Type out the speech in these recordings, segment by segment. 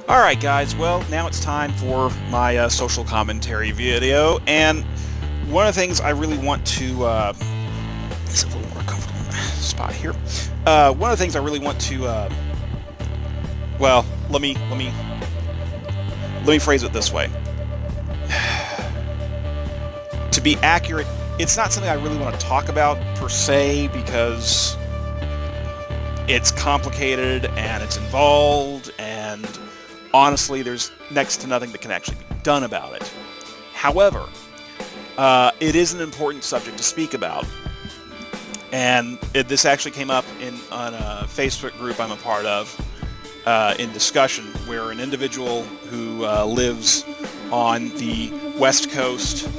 Alright guys, well now it's time for my social commentary video, and one of the things I really want to, is a little more comfortable spot here. One of the things I really want to, well, let me phrase it this way. To be accurate, it's not something I really want to talk about per se, because it's complicated and it's involved, and honestly, there's next to nothing that can actually be done about it. However, it is an important subject to speak about, and this actually came up on a Facebook group I'm a part of in discussion, where an individual who lives on the West Coast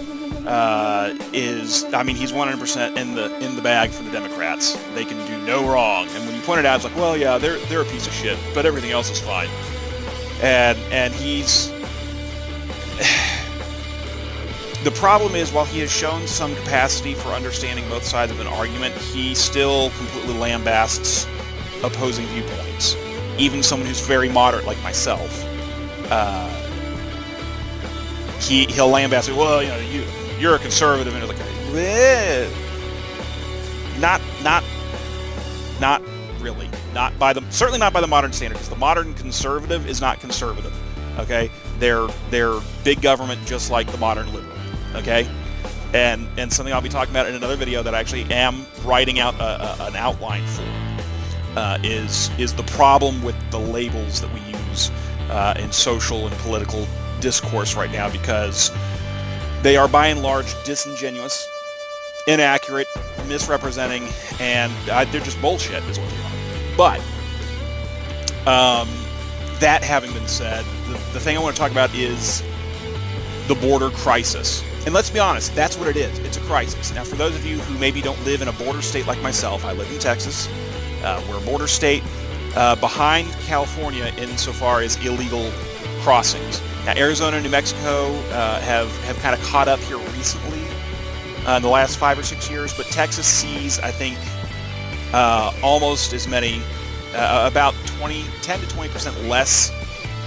he's 100% in the bag for the Democrats. They can do no wrong. And when you point it out, it's like, well, yeah, they're a piece of shit, but everything else is fine. And he's the problem is, while he has shown some capacity for understanding both sides of an argument, he still completely lambasts opposing viewpoints. Even someone who's very moderate like myself, he'll lambaste it. Well, you're a conservative, and it's like, not really, certainly not by the modern standard, because the modern conservative is not conservative. Okay, they're big government, just like the modern liberal. Okay, and something I'll be talking about in another video that I actually am writing out an outline for is the problem with the labels that we use in social and political discourse right now, because they are by and large disingenuous, inaccurate, misrepresenting, and they're just bullshit is what they are. But that having been said, the thing I want to talk about is the border crisis. And let's be honest, that's what it is. It's a crisis. Now, for those of you who maybe don't live in a border state like myself, I live in Texas. We're a border state behind California insofar as illegal crossings. Now, Arizona and New Mexico have kind of caught up here recently in the last 5 or 6 years, but Texas sees, I think, almost as many, about 10 to 20% less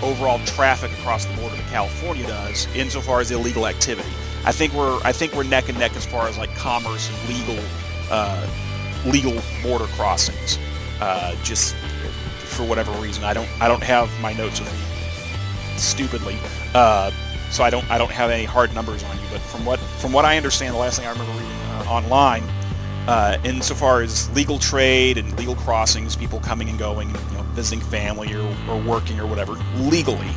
overall traffic across the border than California does, insofar as illegal activity. I think we're neck and neck as far as like commerce and legal border crossings. Just for whatever reason, I don't have my notes with me, stupidly, so I don't have any hard numbers on you. But from what I understand, the last thing I remember reading online, insofar as legal trade and legal crossings, people coming and going, visiting family or working or whatever legally,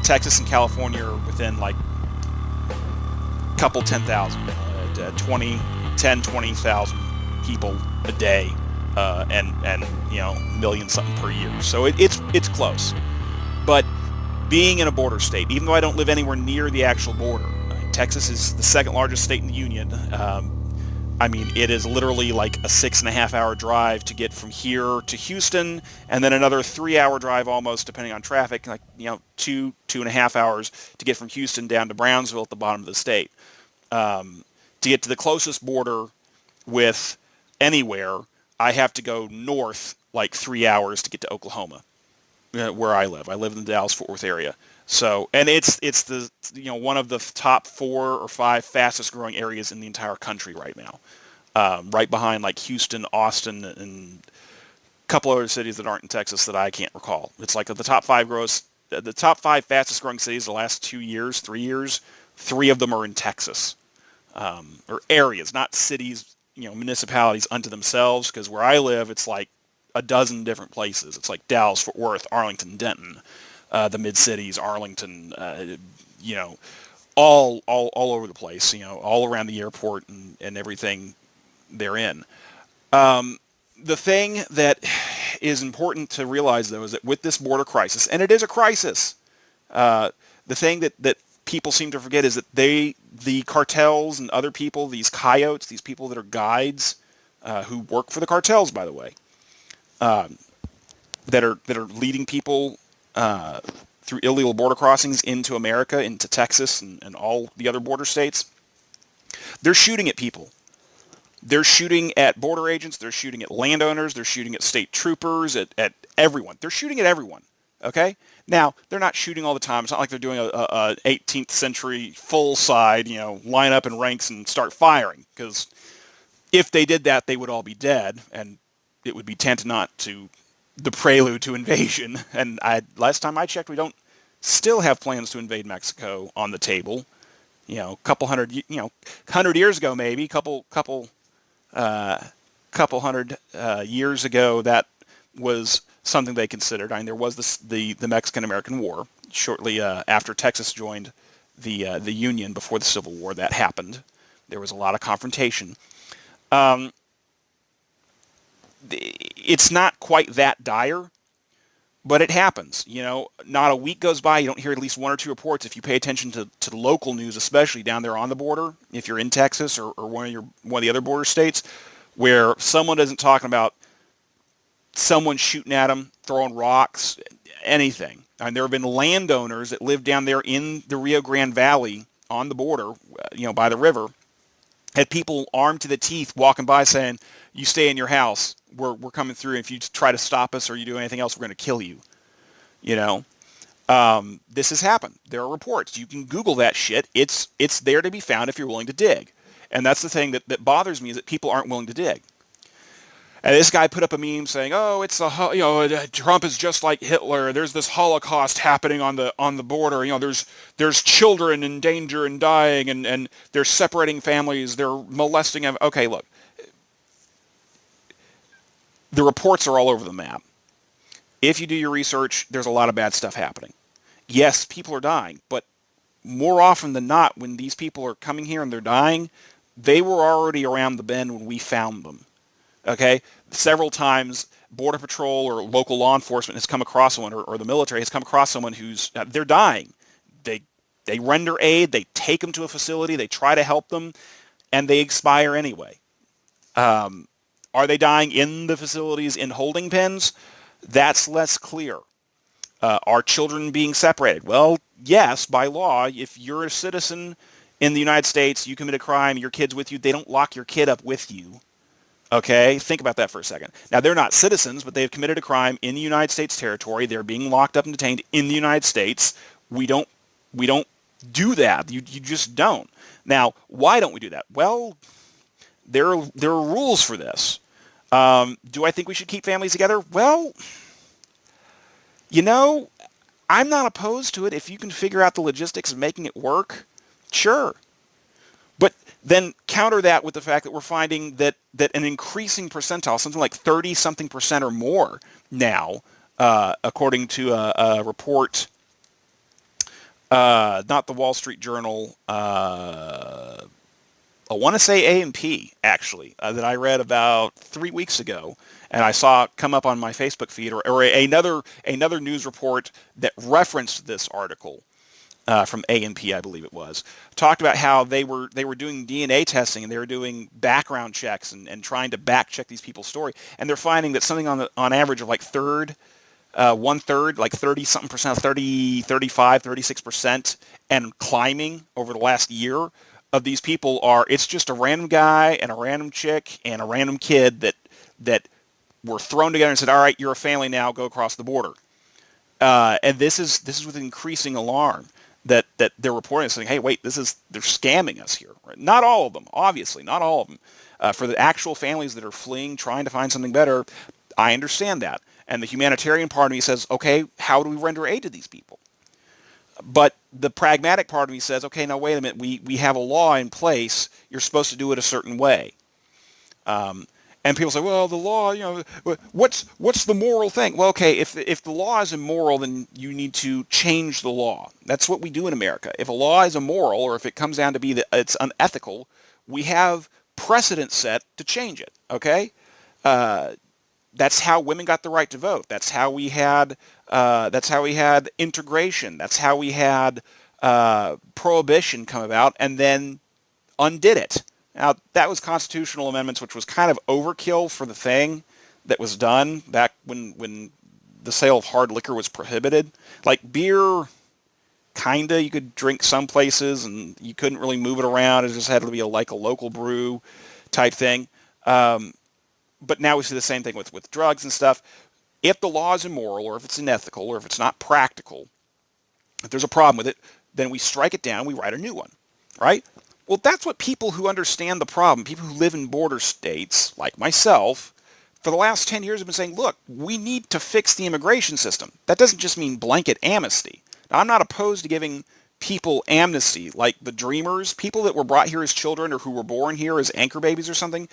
Texas and California are within like a couple 10,000, 20,000 people a day, and million something per year. So it's close. But being in a border state, even though I don't live anywhere near the actual border, Texas is the second largest state in the union. It is literally like a 6.5-hour drive to get from here to Houston, and then another 3-hour drive almost, depending on traffic, like 2.5 hours to get from Houston down to Brownsville at the bottom of the state. To get to the closest border with anywhere, I have to go north like 3 hours to get to Oklahoma, where I live. I live in the Dallas-Fort Worth area. So, and it's the one of the top 4 or 5 fastest growing areas in the entire country right now, right behind like Houston, Austin, and a couple other cities that aren't in Texas that I can't recall. It's like the top 5 fastest growing cities the last 2 years, 3 years. 3 of them are in Texas, or areas, not cities, municipalities unto themselves. Because where I live, it's like a dozen different places. It's like Dallas, Fort Worth, Arlington, Denton. The mid-cities, Arlington, all over the place, all around the airport and everything therein. The thing that is important to realize, though, is that with this border crisis, and it is a crisis, the thing that people seem to forget is that the cartels and other people, these coyotes, these people that are guides, who work for the cartels, by the way, that are leading people through illegal border crossings into America, into Texas, and all the other border states, they're shooting at people. They're shooting at border agents, they're shooting at landowners, they're shooting at state troopers, at everyone. They're shooting at everyone. Okay? Now, they're not shooting all the time. It's not like they're doing a 18th century full side, line up in ranks and start firing. Because if they did that, they would all be dead, and it would be tantamount to the prelude to invasion. And last time I checked, we don't still have plans to invade Mexico on the table. A couple hundred, 100 years ago, maybe, couple hundred years ago, that was something they considered. I mean, there was the Mexican-American War shortly after Texas joined the Union. Before the Civil War, that happened. There was a lot of confrontation. It's not quite that dire, but it happens. Not a week goes by, you don't hear at least one or two reports, if you pay attention to the local news, especially down there on the border, if you're in Texas or one of the other border states, where someone isn't talking about someone shooting at them, throwing rocks, anything. And there have been landowners that live down there in the Rio Grande Valley on the border, by the river, had people armed to the teeth walking by saying, "You stay in your house. We're coming through. If you try to stop us or you do anything else, we're going to kill you." This has happened. There are reports. You can Google that shit. It's there to be found if you're willing to dig. And that's the thing that bothers me, is that people aren't willing to dig. And this guy put up a meme saying, "Oh, Trump is just like Hitler. There's this Holocaust happening on the border. There's children in danger and dying, and they're separating families. They're molesting them." Okay, look, the reports are all over the map. If you do your research, there's a lot of bad stuff happening. Yes, people are dying, but more often than not, when these people are coming here and they're dying, they were already around the bend when we found them. Okay? Several times, Border Patrol or local law enforcement has come across someone, or the military has come across someone who's, they're dying. They render aid, they take them to a facility, they try to help them, and they expire anyway. Are they dying in the facilities in holding pens? That's less clear. Are children being separated? Well, yes, by law. If you're a citizen in the United States, you commit a crime, your kid's with you, they don't lock your kid up with you. Okay? Think about that for a second. Now, they're not citizens, but they've committed a crime in the United States territory. They're being locked up and detained in the United States. We don't do that. You just don't. Now, why don't we do that? Well, there are rules for this. Do I think we should keep families together? Well, I'm not opposed to it if you can figure out the logistics of making it work. Sure. But then counter that with the fact that we're finding that an increasing percentile, something like 30-something% or more now, according to a report, not the Wall Street Journal, I want to say A&P, actually, that I read about 3 weeks ago, and I saw it come up on my Facebook feed, or another news report that referenced this article from A&P, I believe it was, talked about how they were doing DNA testing, and they were doing background checks and trying to back check these people's story, and they're finding that something on average of like one third, like 30-something%, 30, 35, 36%, and climbing over the last year of these people it's just a random guy and a random chick and a random kid that were thrown together and said, "All right, you're a family now, go across the border." And this is with increasing alarm that they're reporting, saying, "Hey, wait, they're scamming us here." Right? Not all of them, obviously, not all of them. For the actual families that are fleeing, trying to find something better, I understand that. And the humanitarian part of me says, okay, how do we render aid to these people? But the pragmatic part of me says, okay, now wait a minute, we have a law in place, you're supposed to do it a certain way. And people say, well, the law, what's the moral thing? Well, okay, if the law is immoral, then you need to change the law. That's what we do in America. If a law is immoral, or if it comes down to be that it's unethical, we have precedent set to change it, okay? That's how women got the right to vote. That's how we had integration. That's how we had prohibition come about and then undid it. Now, that was constitutional amendments, which was kind of overkill for the thing that was done back when the sale of hard liquor was prohibited. Like beer, kinda, you could drink some places and you couldn't really move it around. It just had to be a local brew type thing. But now we see the same thing with drugs and stuff. If the law is immoral, or if it's unethical, or if it's not practical, if there's a problem with it, then we strike it down, we write a new one, right? Well, that's what people who understand the problem, people who live in border states, like myself, for the last 10 years have been saying, look, we need to fix the immigration system. That doesn't just mean blanket amnesty. Now, I'm not opposed to giving people amnesty, like the dreamers, people that were brought here as children or who were born here as anchor babies or something.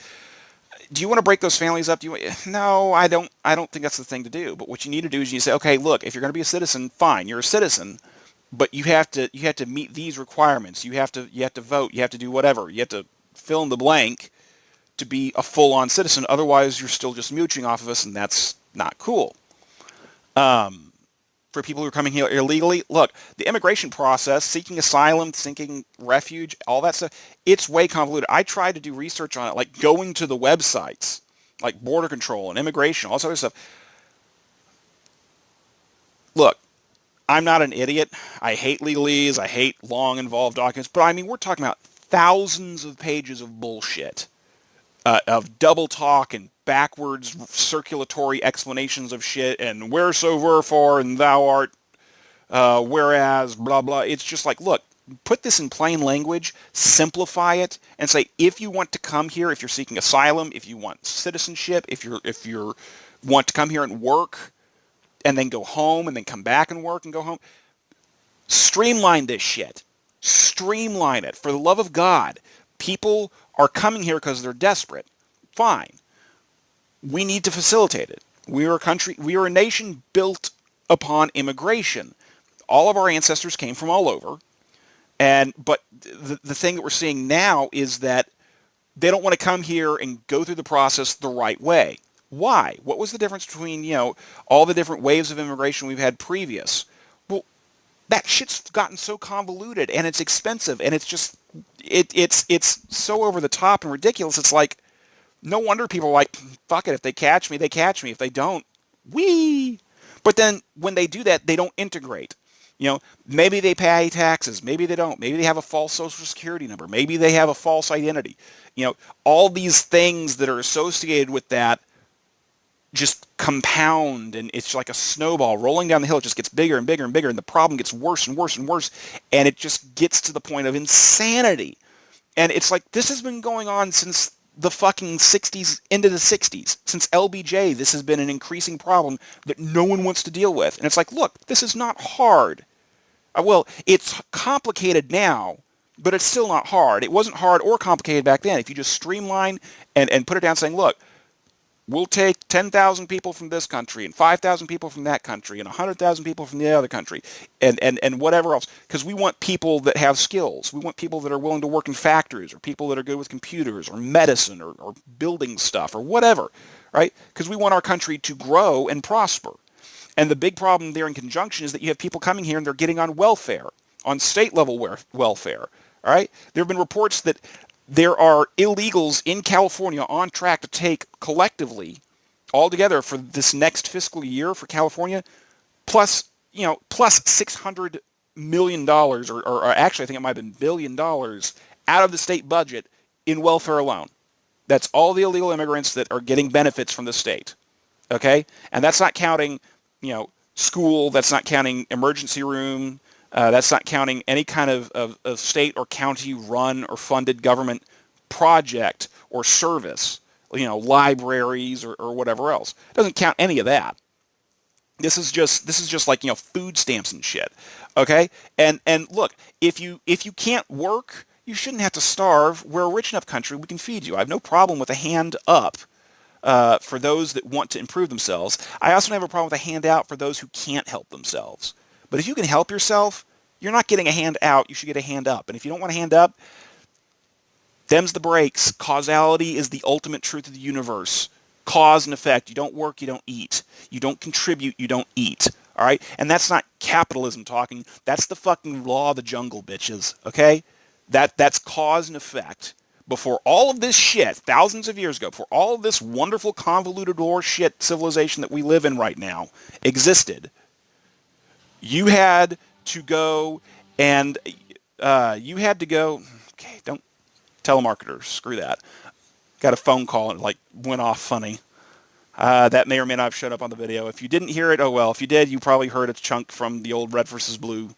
Do you want to break those families up? No, I don't. I don't think that's the thing to do. But what you need to do is you say, okay, look, if you're going to be a citizen, fine, you're a citizen, but you have to meet these requirements. You have to vote. You have to do whatever. You have to fill in the blank to be a full-on citizen. Otherwise, you're still just mooching off of us, and that's not cool. For people who are coming here illegally, look, the immigration process, seeking asylum, seeking refuge, all that stuff, it's way convoluted. I tried to do research on it, like going to the websites, like border control and immigration, all this other stuff. Look, I'm not an idiot. I hate legalese. I hate long, involved documents. But, I mean, we're talking about thousands of pages of bullshit, of double talk and backwards circulatory explanations of shit and whereso wherefore and thou art whereas blah blah. It's just like, look, put this in plain language, simplify it, and say, if you want to come here, if you're seeking asylum, if you want citizenship, if you want to come here and work and then go home and then come back and work and go home, streamline this shit. Streamline it. For the love of God, people are coming here because they're desperate. Fine. We need to facilitate it. We are a nation built upon immigration. All of our ancestors came from all over. But the thing that we're seeing now is that they don't want to come here and go through the process the right way. Why? What was the difference between, all the different waves of immigration we've had previous? Well, that shit's gotten so convoluted, and it's expensive, and it's just, it's so over the top and ridiculous. It's like, no wonder people are like, fuck it, if they catch me, they catch me. If they don't, wee. But then when they do that, they don't integrate. Maybe they pay taxes. Maybe they don't. Maybe they have a false social security number. Maybe they have a false identity. All these things that are associated with that just compound, and it's like a snowball rolling down the hill. It just gets bigger and bigger and bigger, and the problem gets worse and worse and worse, and it just gets to the point of insanity. And it's like, this has been going on since the fucking 60s into the 60s. Since LBJ, this has been an increasing problem that no one wants to deal with. And it's like, look, this is not hard. Well, it's complicated now, but it's still not hard. It wasn't hard or complicated back then. If you just streamline and put it down saying, look, we'll take 10,000 people from this country and 5,000 people from that country and 100,000 people from the other country and whatever else, because we want people that have skills. We want people that are willing to work in factories, or people that are good with computers or medicine or building stuff or whatever, right? Because we want our country to grow and prosper. And the big problem there in conjunction is that you have people coming here and they're getting on welfare, on state level welfare, all right? There have been reports that there are illegals in California on track to take collectively, altogether for this next fiscal year for California, plus $600 million, or actually I think it might have been $1 billion out of the state budget in welfare alone. That's all the illegal immigrants that are getting benefits from the state. Okay? And that's not counting, school, that's not counting emergency room, that's not counting any kind of state or county run or funded government project or service, libraries or whatever else. It doesn't count any of that. This is just like, food stamps and shit. Okay? And look, if you can't work, you shouldn't have to starve. We're a rich enough country, we can feed you. I have no problem with a hand up for those that want to improve themselves. I also don't have a problem with a handout for those who can't help themselves. But if you can help yourself, you're not getting a hand out. You should get a hand up. And if you don't want a hand up, them's the breaks. Causality is the ultimate truth of the universe. Cause and effect. You don't work, you don't eat. You don't contribute, you don't eat. All right? And that's not capitalism talking. That's the fucking law of the jungle, bitches. Okay? That's cause and effect. Before all of this shit, thousands of years ago, before all of this wonderful convoluted war shit civilization that we live in right now existed, you had to go and okay, don't, telemarketers, screw that. Got a phone call and it went off funny. That may or may not have shown up on the video. If you didn't hear it, oh well. If you did, you probably heard a chunk from the old Red versus Blue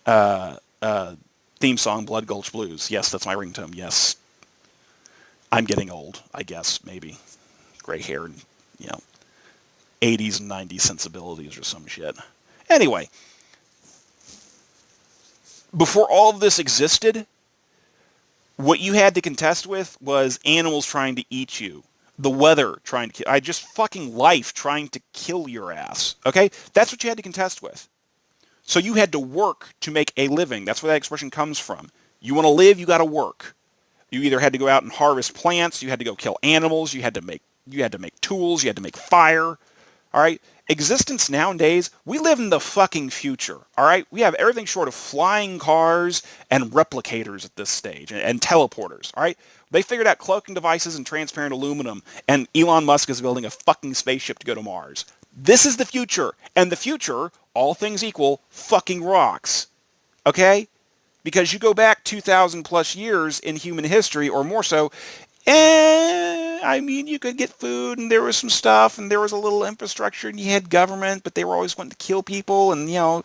theme song, Blood Gulch Blues. Yes, that's my ringtone. Yes. I'm getting old, I guess, maybe. Gray hair and, 80s and 90s sensibilities or some shit. Anyway, before all of this existed, what you had to contest with was animals trying to eat you. The weather trying to kill, just fucking life trying to kill your ass. Okay? That's what you had to contest with. So you had to work to make a living. That's where that expression comes from. You want to live, you got to work. You either had to go out and harvest plants, you had to go kill animals, you had to make tools, you had to make fire. All right? Existence nowadays, we live in the fucking future. All right? We have everything short of flying cars and replicators at this stage and teleporters. All right? They figured out cloaking devices and transparent aluminum, and Elon Musk is building a fucking spaceship to go to Mars. This is the future. And the future, all things equal, fucking rocks. Okay? Because you go back 2,000 plus years in human history or more so, I mean, you could get food and there was some stuff and there was a little infrastructure and you had government, but they were always wanting to kill people and,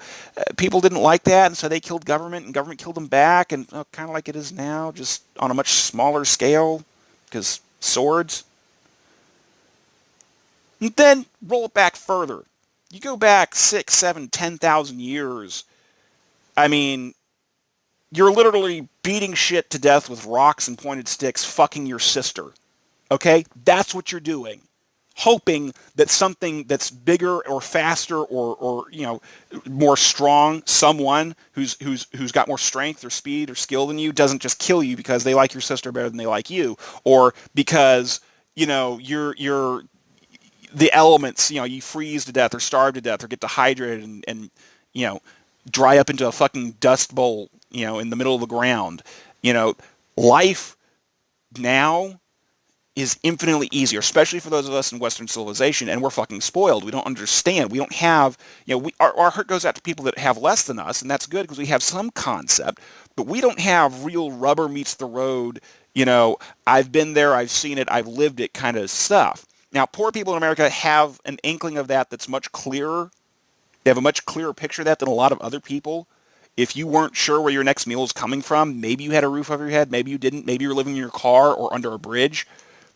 people didn't like that. And so they killed government and government killed them back and kind of like it is now, just on a much smaller scale because swords. And then roll it back further. You go back 6, 7, 10,000 years. I mean, you're literally beating shit to death with rocks and pointed sticks, fucking your sister. Okay? That's what you're doing. Hoping that something that's bigger or faster or more strong, someone who's got more strength or speed or skill than you doesn't just kill you because they like your sister better than they like you, or because, you're the elements, you freeze to death or starve to death or get dehydrated and dry up into a fucking dust bowl, in the middle of the ground. Life now is infinitely easier, especially for those of us in Western civilization, and we're fucking spoiled. We don't understand. We don't have, our heart goes out to people that have less than us, and that's good because we have some concept, but we don't have real rubber meets the road, I've been there, I've seen it, I've lived it kind of stuff. Now, poor people in America have an inkling of that that's much clearer. They have a much clearer picture of that than a lot of other people. If you weren't sure where your next meal was coming from, maybe you had a roof over your head, maybe you didn't, maybe you're living in your car or under a bridge.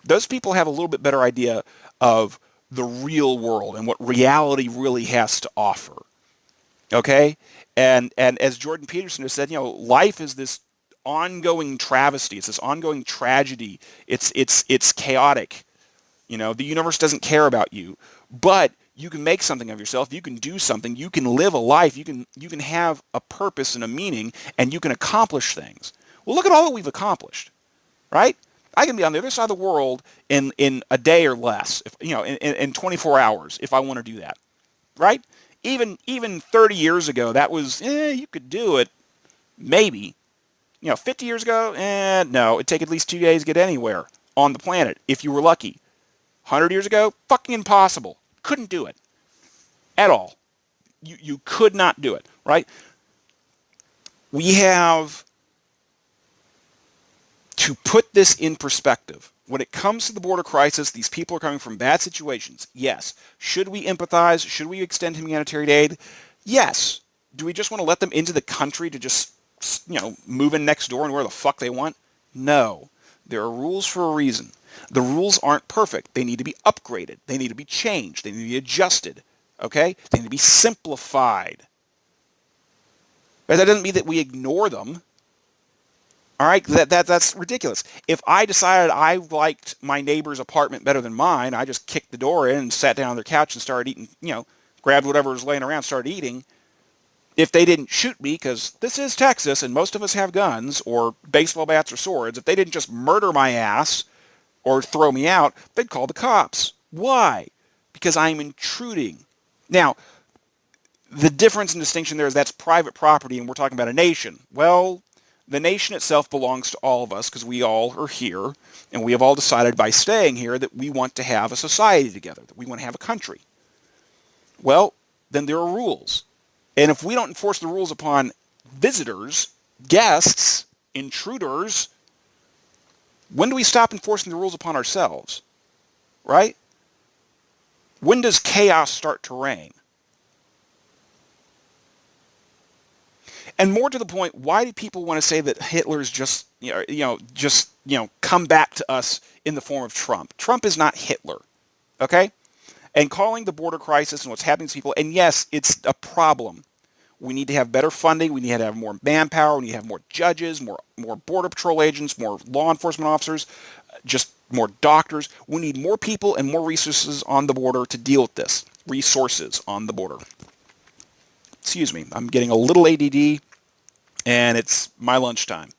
Those people have a little bit better idea of the real world and what reality really has to offer. Okay? And as Jordan Peterson has said, life is this ongoing travesty. It's this ongoing tragedy. It's chaotic. The universe doesn't care about you. But you can make something of yourself. You can do something. You can live a life. You can have a purpose and a meaning, and you can accomplish things. Well, look at all that we've accomplished, right? I can be on the other side of the world in a day or less, in 24 hours if I want to do that, right? Even 30 years ago, that was, you could do it, maybe. 50 years ago, no, it'd take at least 2 days to get anywhere on the planet if you were lucky. 100 years ago, fucking impossible. Couldn't do it at all. You could not do it, right? We have to put this in perspective. When it comes to the border crisis, these people are coming from bad situations. Yes. Should we empathize? Should we extend humanitarian aid? Yes. Do we just want to let them into the country to just, move in next door and where the fuck they want? No. There are rules for a reason. The rules aren't perfect. They need to be upgraded. They need to be changed. They need to be adjusted. Okay? They need to be simplified. But that doesn't mean that we ignore them. All right? That's ridiculous. If I decided I liked my neighbor's apartment better than mine, I just kicked the door in and sat down on their couch and started eating, grabbed whatever was laying around, started eating. If they didn't shoot me, because this is Texas and most of us have guns or baseball bats or swords, if they didn't just murder my ass or throw me out, they'd call the cops. Why? Because I'm intruding. Now, the difference and distinction there is that's private property and we're talking about a nation. Well, the nation itself belongs to all of us because we all are here and we have all decided by staying here that we want to have a society together, that we want to have a country. Well, then there are rules. And if we don't enforce the rules upon visitors, guests, intruders, when do we stop enforcing the rules upon ourselves? Right? When does chaos start to reign? And more to the point, why do people want to say that Hitler's just, come back to us in the form of Trump? Trump is not Hitler, okay? And calling the border crisis and what's happening to people, and yes, it's a problem. We need to have better funding. We need to have more manpower. We need to have more judges, more border patrol agents, more law enforcement officers, just more doctors. We need more people and more resources on the border to deal with this. Resources on the border. Excuse me, I'm getting a little ADD, and it's my lunchtime.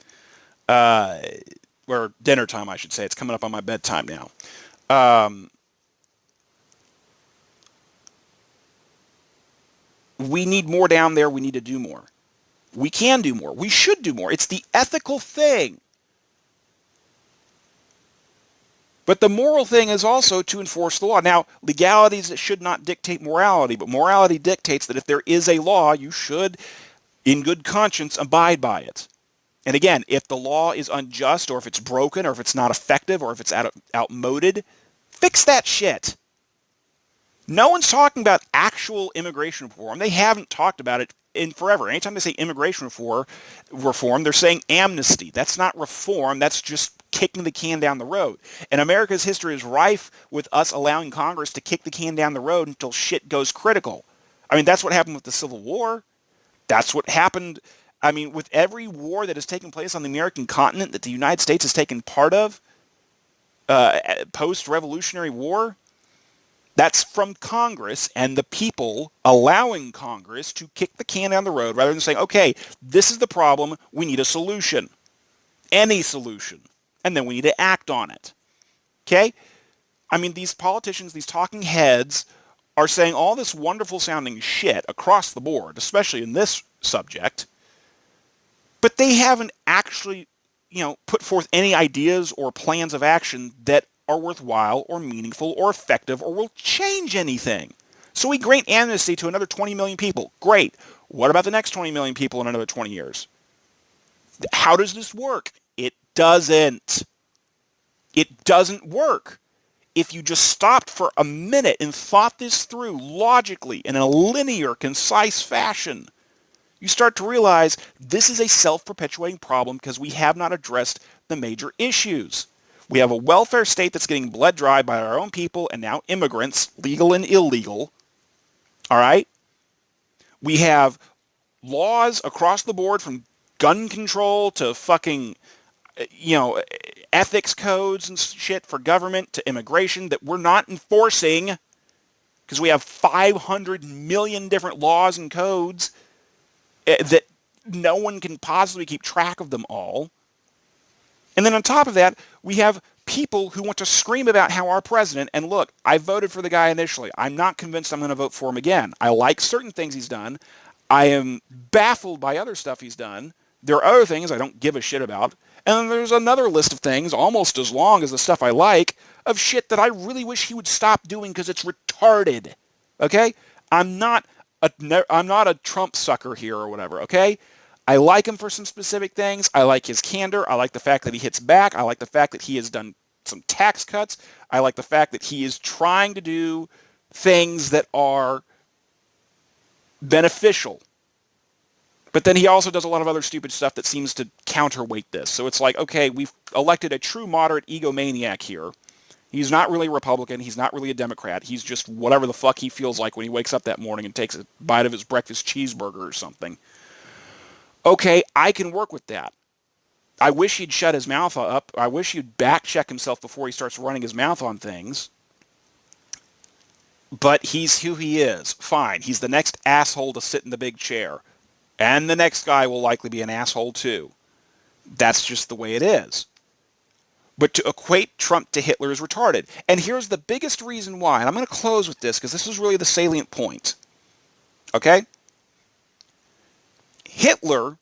Or dinner time, I should say. It's coming up on my bedtime now. We need more down there. We need to do more. We can do more. We should do more. It's the ethical thing. But the moral thing is also to enforce the law. Now, legalities should not dictate morality, but morality dictates that if there is a law, you should, in good conscience, abide by it. And again, if the law is unjust, or if it's broken, or if it's not effective, or if it's outmoded, fix that shit. No one's talking about actual immigration reform. They haven't talked about it in forever. Anytime they say immigration reform, they're saying amnesty. That's not reform. That's just kicking the can down the road. And America's history is rife with us allowing Congress to kick the can down the road until shit goes critical. I mean, that's what happened with the Civil War. That's what happened, I mean, with every war that has taken place on the American continent that the United States has taken part of, post-Revolutionary War. That's from Congress and the people allowing Congress to kick the can down the road rather than saying, okay, this is the problem. We need a solution. Any solution. And then we need to act on it. Okay? I mean, these politicians, these talking heads are saying all this wonderful sounding shit across the board, especially in this subject, but they haven't actually, put forth any ideas or plans of action that are worthwhile or meaningful or effective or will change anything. So we grant amnesty to another 20 million people. Great. What about the next 20 million people in another 20 years? How does this work? It doesn't. It doesn't work. If you just stopped for a minute and thought this through logically in a linear, concise fashion, you start to realize this is a self-perpetuating problem because we have not addressed the major issues. We have a welfare state that's getting bled dry by our own people and now immigrants, legal and illegal. All right? We have laws across the board from gun control to fucking, ethics codes and shit for government to immigration that we're not enforcing because we have 500 million different laws and codes that no one can possibly keep track of them all. And then on top of that, we have people who want to scream about how our president, and look, I voted for the guy initially. I'm not convinced I'm going to vote for him again. I like certain things he's done. I am baffled by other stuff he's done. There are other things I don't give a shit about. And then there's another list of things, almost as long as the stuff I like, of shit that I really wish he would stop doing because it's retarded. Okay? I'm not a Trump sucker here or whatever, okay? I like him for some specific things. I like his candor. I like the fact that he hits back. I like the fact that he has done some tax cuts. I like the fact that he is trying to do things that are beneficial. But then he also does a lot of other stupid stuff that seems to counterweight this. So it's like, okay, we've elected a true moderate egomaniac here. He's not really a Republican. He's not really a Democrat. He's just whatever the fuck he feels like when he wakes up that morning and takes a bite of his breakfast cheeseburger or something. Okay, I can work with that. I wish he'd shut his mouth up. I wish he'd back check himself before he starts running his mouth on things. But he's who he is. Fine. He's the next asshole to sit in the big chair. And the next guy will likely be an asshole too. That's just the way it is. But to equate Trump to Hitler is retarded. And here's the biggest reason why. And I'm going to close with this because this is really the salient point. Okay? Hitler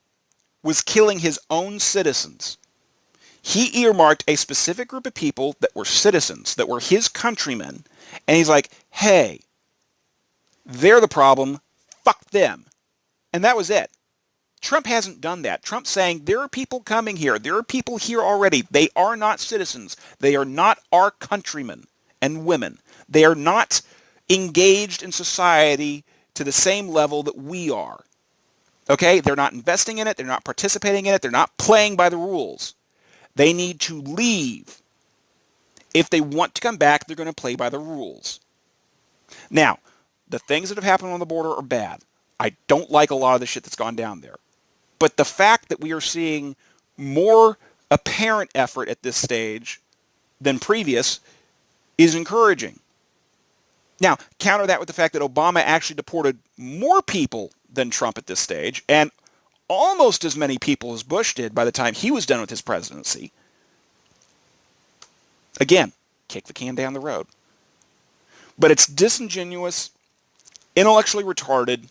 was killing his own citizens. He earmarked a specific group of people that were citizens, that were his countrymen, and he's like, hey, they're the problem, fuck them. And that was it. Trump hasn't done that. Trump's saying, there are people coming here. There are people here already. They are not citizens. They are not our countrymen and women. They are not engaged in society to the same level that we are. Okay? They're not investing in it. They're not participating in it. They're not playing by the rules. They need to leave. If they want to come back, they're going to play by the rules. Now, the things that have happened on the border are bad. I don't like a lot of the shit that's gone down there. But the fact that we are seeing more apparent effort at this stage than previous is encouraging. Now, counter that with the fact that Obama actually deported more people than Trump at this stage, and almost as many people as Bush did by the time he was done with his presidency. Again, kick the can down the road. But it's disingenuous, intellectually retarded,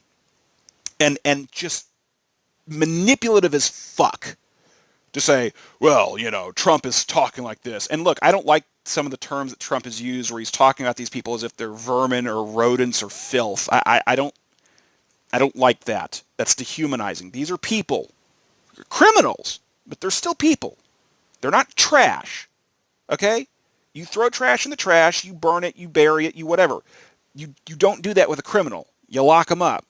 and just manipulative as fuck to say, well, you know, Trump is talking like this. And look, I don't like some of the terms that Trump has used where he's talking about these people as if they're vermin or rodents or filth. I don't like that. That's dehumanizing. These are people. They're criminals, but they're still people. They're not trash. Okay? You throw trash in the trash, you burn it, you bury it, you whatever. You don't do that with a criminal. You lock them up.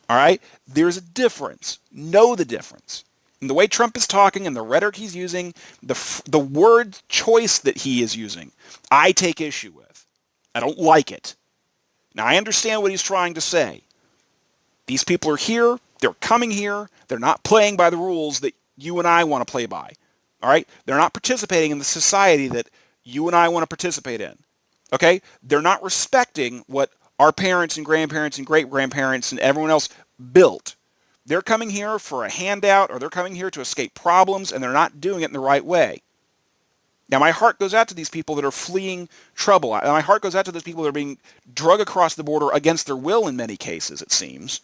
All right? There's a difference. Know the difference. And the way Trump is talking and the rhetoric he's using, the word choice that he is using, I take issue with. I don't like it. Now, I understand what he's trying to say. These people are here. They're coming here. They're not playing by the rules that you and I want to play by. All right? They're not participating in the society that you and I want to participate in. Okay? They're not respecting what our parents and grandparents and great-grandparents and everyone else built. They're coming here for a handout, or they're coming here to escape problems, and they're not doing it in the right way. Now, my heart goes out to these people that are fleeing trouble. My heart goes out to those people that are being drug across the border against their will in many cases, it seems.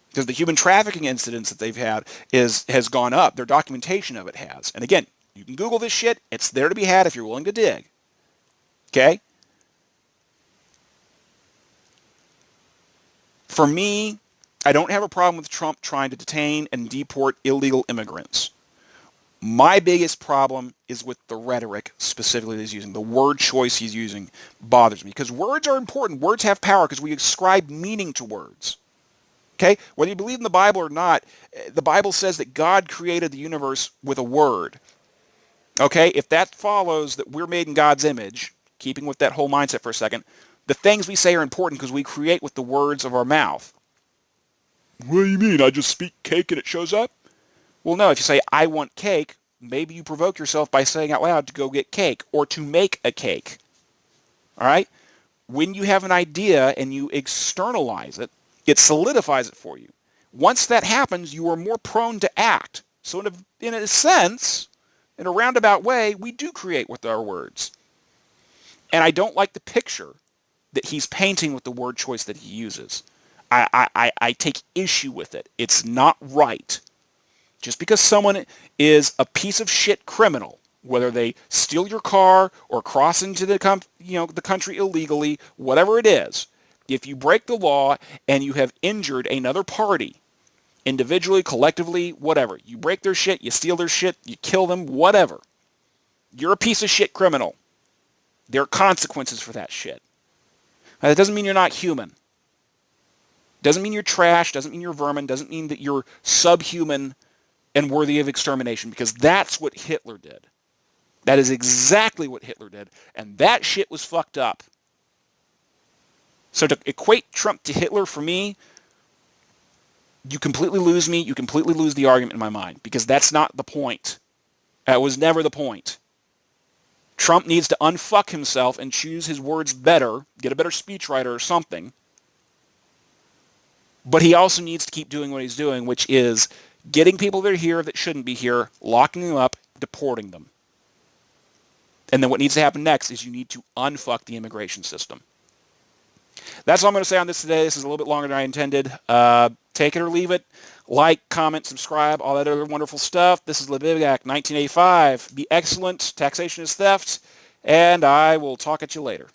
Because the human trafficking incidents that they've had has gone up. Their documentation of it has. And again, you can Google this shit. It's there to be had if you're willing to dig. Okay? For me, I don't have a problem with Trump trying to detain and deport illegal immigrants. My biggest problem is with the rhetoric specifically that he's using. The word choice he's using bothers me because words are important. Words have power because we ascribe meaning to words. Okay? Whether you believe in the Bible or not, the Bible says that God created the universe with a word. Okay? If that follows that we're made in God's image, keeping with that whole mindset for a second, the things we say are important because we create with the words of our mouth. What do you mean? I just speak cake and it shows up? Well, no. If you say, I want cake, maybe you provoke yourself by saying out loud to go get cake or to make a cake. All right? When you have an idea and you externalize it, it solidifies it for you. Once that happens, you are more prone to act. So in a sense, in a roundabout way, we do create with our words. And I don't like the picture that he's painting with the word choice that he uses. I take issue with it. It's not right. Just because someone is a piece of shit criminal, whether they steal your car or cross into the country illegally, whatever it is, if you break the law and you have injured another party, individually, collectively, whatever, you break their shit, you steal their shit, you kill them, whatever, you're a piece of shit criminal. There are consequences for that shit. Now, that doesn't mean you're not human. Doesn't mean you're trash, doesn't mean you're vermin, doesn't mean that you're subhuman and worthy of extermination, because that's what Hitler did. That is exactly what Hitler did, and that shit was fucked up. So to equate Trump to Hitler, for me, you completely lose me, you completely lose the argument in my mind, because that's not the point. That was never the point. Trump needs to unfuck himself and choose his words better, get a better speechwriter or something. But he also needs to keep doing what he's doing, which is getting people that are here that shouldn't be here, locking them up, deporting them. And then what needs to happen next is you need to unfuck the immigration system. That's all I'm going to say on this today. This is a little bit longer than I intended. Take it or leave it. Like, comment, subscribe, all that other wonderful stuff. This is Levivac 1985. Be excellent. Taxation is theft. And I will talk at you later.